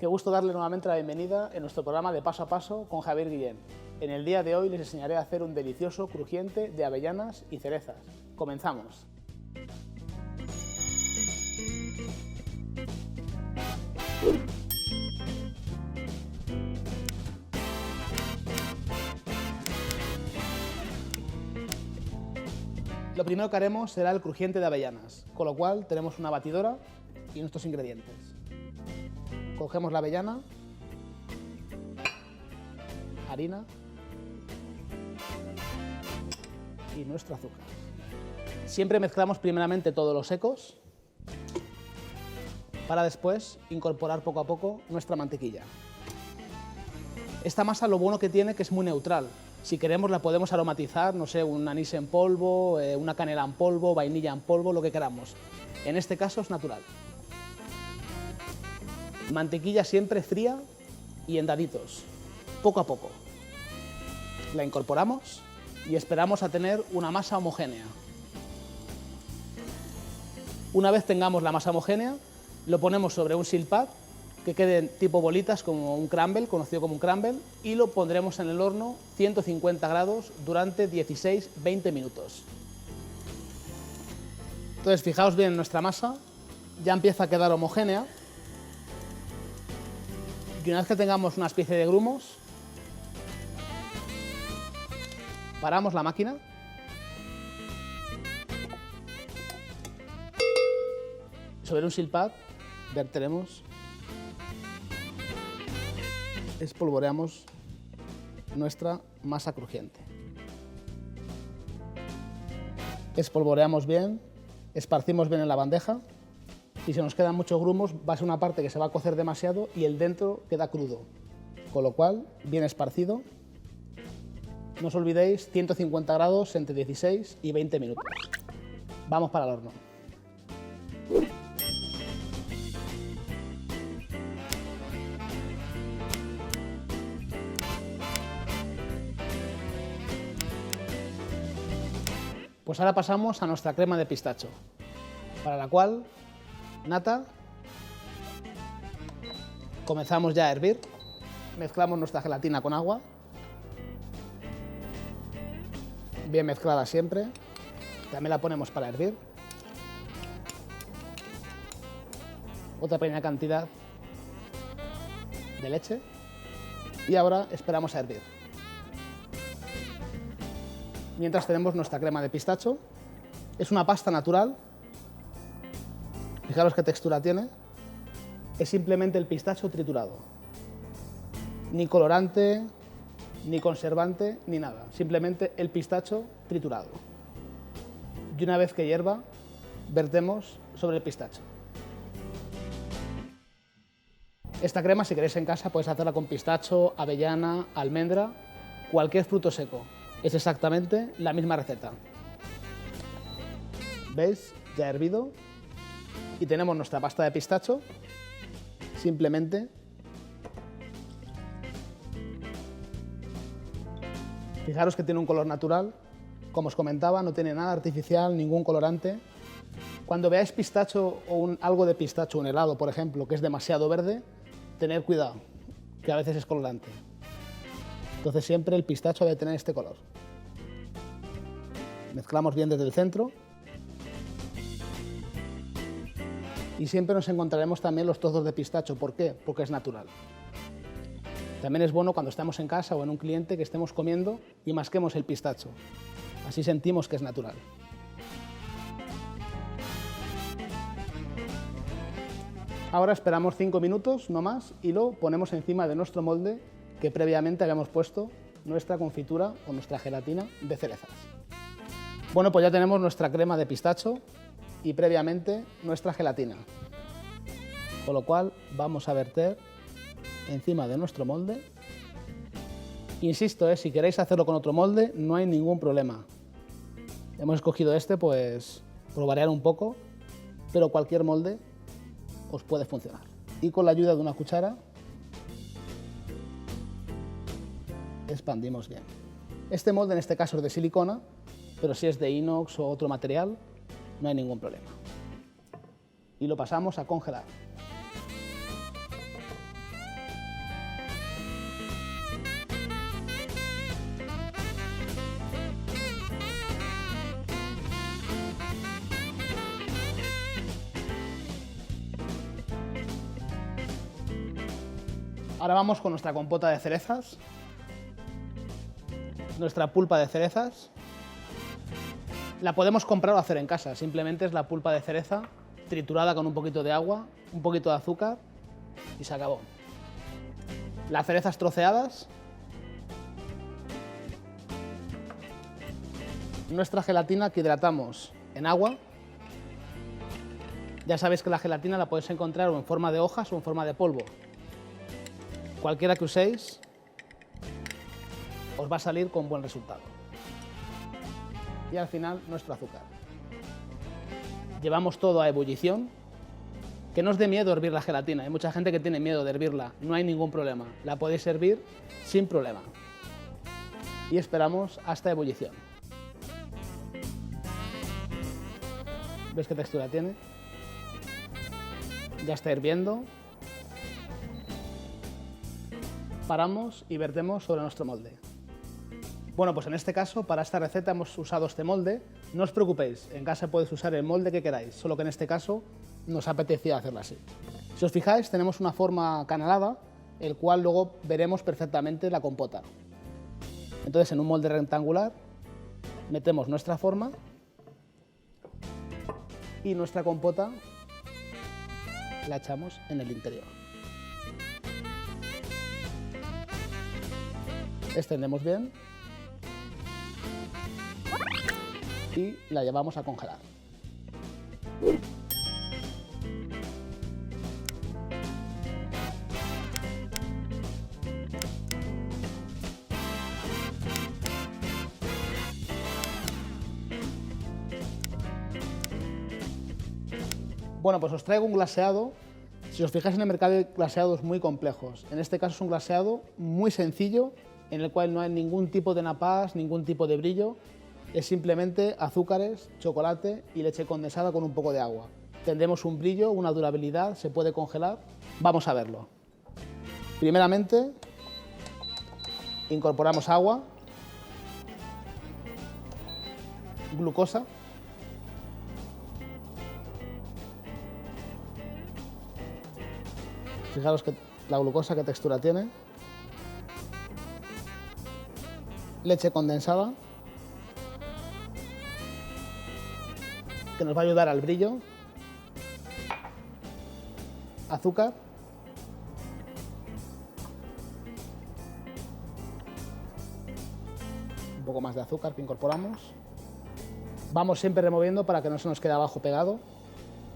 Qué gusto darle nuevamente la bienvenida en nuestro programa de Paso a Paso con Javier Guillén. En el día de hoy les enseñaré a hacer un delicioso crujiente de avellanas y cerezas. ¡Comenzamos! Lo primero que haremos será el crujiente de avellanas, con lo cual tenemos una batidora y nuestros ingredientes. Cogemos la avellana, harina y nuestro azúcar. Siempre mezclamos primeramente todos los secos para después incorporar poco a poco nuestra mantequilla. Esta masa lo bueno que tiene que es muy neutral. Si queremos la podemos aromatizar, no sé, un anís en polvo, una canela en polvo, vainilla en polvo, lo que queramos. En este caso es natural. Mantequilla siempre fría y en daditos, poco a poco. La incorporamos y esperamos a tener una masa homogénea. Una vez tengamos la masa homogénea, lo ponemos sobre un silpat que queden tipo bolitas como un crumble, conocido como un crumble, y lo pondremos en el horno 150 grados durante 16-20 minutos. Entonces, fijaos bien en nuestra masa, ya empieza a quedar homogénea. Y una vez que tengamos una especie de grumos, paramos la máquina sobre un silpat verteremos, espolvoreamos nuestra masa crujiente. Espolvoreamos bien, esparcimos bien en la bandeja. Si se nos quedan muchos grumos, va a ser una parte que se va a cocer demasiado y el dentro queda crudo. Con lo cual, bien esparcido. No os olvidéis, 150 grados entre 16 y 20 minutos. Vamos para el horno. Pues ahora pasamos a nuestra crema de pistacho, para la cual nata, comenzamos ya a hervir, mezclamos nuestra gelatina con agua, bien mezclada siempre, también la ponemos para hervir, otra pequeña cantidad de leche y ahora esperamos a hervir. Mientras tenemos nuestra crema de pistacho, es una pasta natural. Fijaros qué textura tiene, es simplemente el pistacho triturado. Ni colorante, ni conservante, ni nada. Simplemente el pistacho triturado. Y una vez que hierva, vertemos sobre el pistacho. Esta crema, si queréis en casa, podéis hacerla con pistacho, avellana, almendra, cualquier fruto seco. Es exactamente la misma receta. ¿Veis? Ya ha hervido. Y tenemos nuestra pasta de pistacho, simplemente fijaros que tiene un color natural, como os comentaba, no tiene nada artificial, ningún colorante. Cuando veáis pistacho o algo de pistacho, un helado, por ejemplo, que es demasiado verde, tened cuidado, que a veces es colorante. Entonces siempre el pistacho debe tener este color. Mezclamos bien desde el centro. Y siempre nos encontraremos también los trozos de pistacho. ¿Por qué? Porque es natural. También es bueno cuando estamos en casa o en un cliente que estemos comiendo y masquemos el pistacho. Así sentimos que es natural. Ahora esperamos 5 minutos, no más, y lo ponemos encima de nuestro molde que previamente habíamos puesto nuestra confitura o nuestra gelatina de cerezas. Bueno, pues ya tenemos nuestra crema de pistacho y previamente nuestra gelatina. Con lo cual vamos a verter encima de nuestro molde. Insisto, si queréis hacerlo con otro molde, no hay ningún problema. Hemos escogido este pues por variar un poco, pero cualquier molde os puede funcionar. Y con la ayuda de una cuchara expandimos bien. Este molde en este caso es de silicona, pero si es de inox o otro material, no hay ningún problema. Y lo pasamos a congelar. Ahora vamos con nuestra compota de cerezas, nuestra pulpa de cerezas. La podemos comprar o hacer en casa, simplemente es la pulpa de cereza triturada con un poquito de agua, un poquito de azúcar y se acabó. Las cerezas troceadas, nuestra gelatina que hidratamos en agua. Ya sabéis que la gelatina la podéis encontrar o en forma de hojas o en forma de polvo. Cualquiera que uséis os va a salir con buen resultado. Y al final nuestro azúcar. Llevamos todo a ebullición. Que no os dé miedo hervir la gelatina. Hay mucha gente que tiene miedo de hervirla. No hay ningún problema. La podéis hervir sin problema. Y esperamos hasta ebullición. ¿Ves qué textura tiene? Ya está hirviendo. Paramos y vertemos sobre nuestro molde. Bueno, pues en este caso, para esta receta hemos usado este molde. No os preocupéis, en casa podéis usar el molde que queráis, solo que en este caso nos apetecía hacerlo así. Si os fijáis, tenemos una forma canalada, el cual luego veremos perfectamente la compota. Entonces, en un molde rectangular, metemos nuestra forma y nuestra compota la echamos en el interior. Extendemos bien y la llevamos a congelar. Bueno, pues os traigo un glaseado. Si os fijáis, en el mercado hay glaseados muy complejos. En este caso es un glaseado muy sencillo, en el cual no hay ningún tipo de napaz, ningún tipo de brillo. Es simplemente azúcares, chocolate y leche condensada con un poco de agua. Tendremos un brillo, una durabilidad, se puede congelar. Vamos a verlo. Primeramente, incorporamos agua, glucosa, fijaros que la glucosa qué textura tiene, leche condensada, que nos va a ayudar al brillo, azúcar, un poco más de azúcar que incorporamos. Vamos siempre removiendo para que no se nos quede abajo pegado.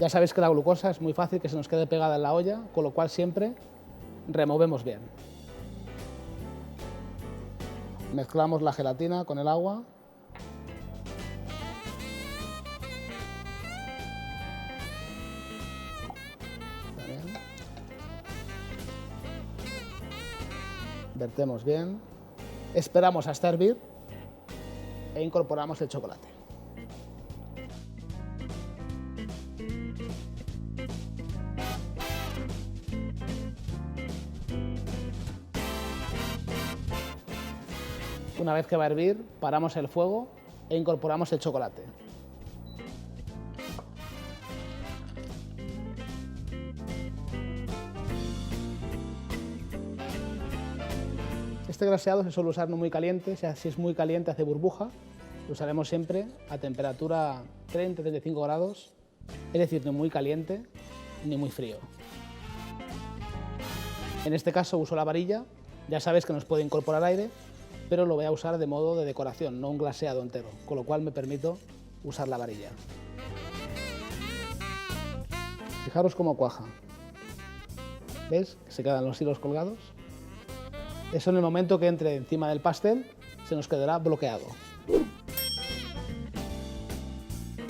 Ya sabéis que la glucosa es muy fácil que se nos quede pegada en la olla, con lo cual siempre removemos bien. Mezclamos la gelatina con el agua. Vertemos bien. Esperamos hasta hervir e incorporamos el chocolate. Una vez que va a hervir, paramos el fuego e incorporamos el chocolate. Este glaseado se suele usar no muy caliente, si es muy caliente hace burbuja. Lo usaremos siempre a temperatura 30-35 grados, es decir, ni muy caliente ni muy frío. En este caso uso la varilla, ya sabéis que nos puede incorporar aire, pero lo voy a usar de modo de decoración, no un glaseado entero, con lo cual me permito usar la varilla. Fijaros cómo cuaja. ¿Ves? Se quedan los hilos colgados. Eso en el momento que entre encima del pastel se nos quedará bloqueado.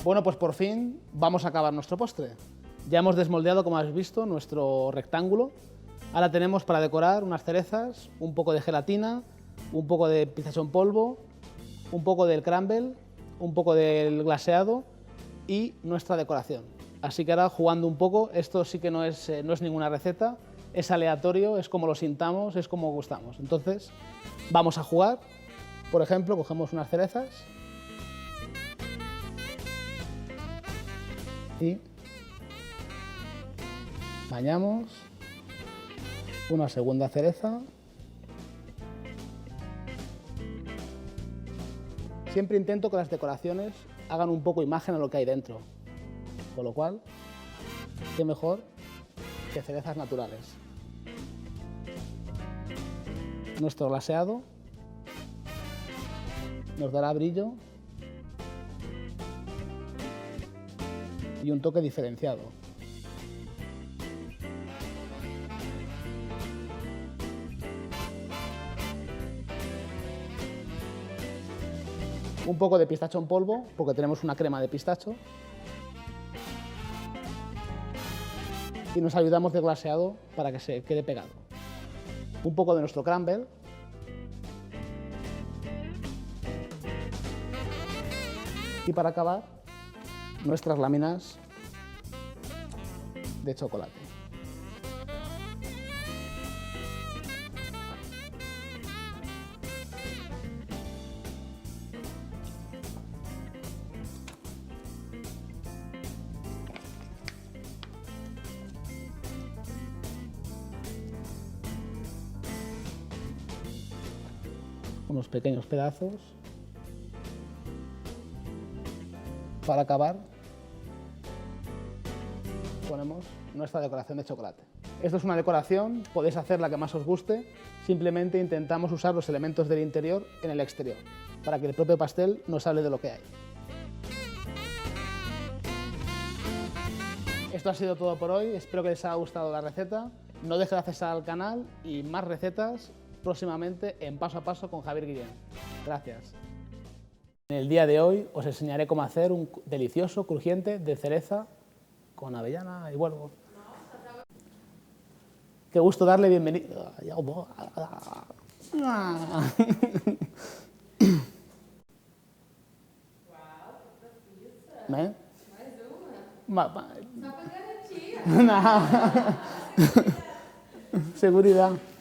Bueno, pues por fin vamos a acabar nuestro postre. Ya hemos desmoldeado, como habéis visto, nuestro rectángulo. Ahora tenemos para decorar unas cerezas, un poco de gelatina, un poco de pistacho en polvo, un poco del crumble, un poco del glaseado y nuestra decoración. Así que ahora, jugando un poco, esto sí que no es ninguna receta, es aleatorio, es como lo sintamos, es como gustamos. Entonces, vamos a jugar. Por ejemplo, cogemos unas cerezas y bañamos Una segunda cereza. Siempre intento que las decoraciones hagan un poco imagen a lo que hay dentro, con lo cual, qué mejor que cerezas naturales. Nuestro glaseado nos dará brillo y un toque diferenciado. Un poco de pistacho en polvo, porque tenemos una crema de pistacho. Y nos ayudamos de glaseado para que se quede pegado. Un poco de nuestro crumble. Y para acabar, nuestras láminas de chocolate. Unos pequeños pedazos. Para acabar, ponemos nuestra decoración de chocolate. Esto es una decoración, podéis hacer la que más os guste, simplemente intentamos usar los elementos del interior en el exterior, para que el propio pastel nos hable de lo que hay. Esto ha sido todo por hoy, espero que les haya gustado la receta. No dejen de acceder al canal y más recetas próximamente en Paso a Paso con Javier Guillén. Gracias. En el día de hoy os enseñaré cómo hacer un delicioso crujiente de cereza con avellana y huevo. Qué gusto darle bienvenida. ¿Eh? Mais uma. Só para garantir. Não. Seguridade.